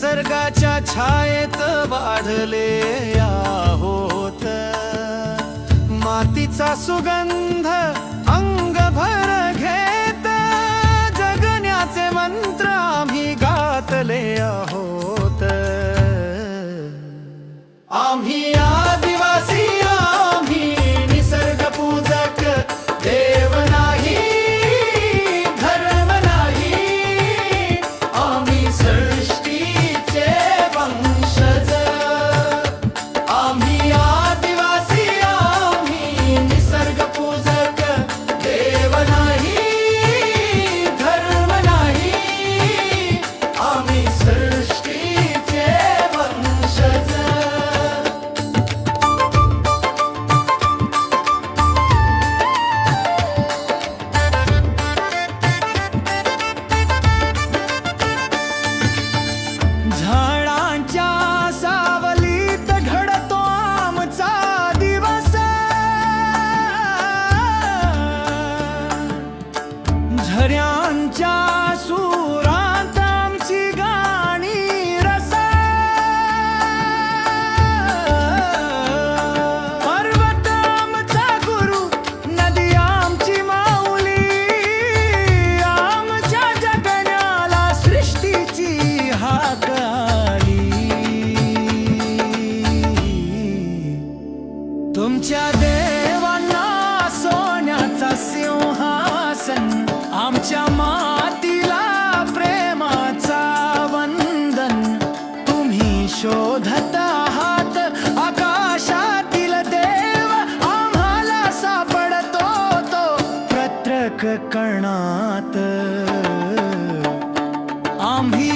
निसर्गाच्या छायेत वाढले आहोत, मातीचा सुगंध अंगभर घेत जगण्याचे मंत्र आम्ही गातले आहोत। आम्ही आदिवासी, आम्ही निसर्ग पूजक, देव नाही धर्म नाही, आम्ही सृष्टीचे वंशज। आम्ही आदिवासी, आम्ही निसर्ग पूजक, देव नाही धर्म नाही, आम्ही सृष्टीचे वंशज। झाडांच्या सावलीत घडतो आमचा दिवस, झऱ्यांच्या सुरांत आमची गाणी रस, पर्वत आमचा गुरु, नदी आमची माऊली, आमच्या जगण्याला सृष्टीची हाक आली। तुमच्या देवांना सोन्याचा सिंहासन, आमच्या मातीला प्रेमाचा वंदन। तुम्ही शोधत आहात आकाशातील देव, आम्हाला सापडतो तो प्रत्येक कणात। आम्ही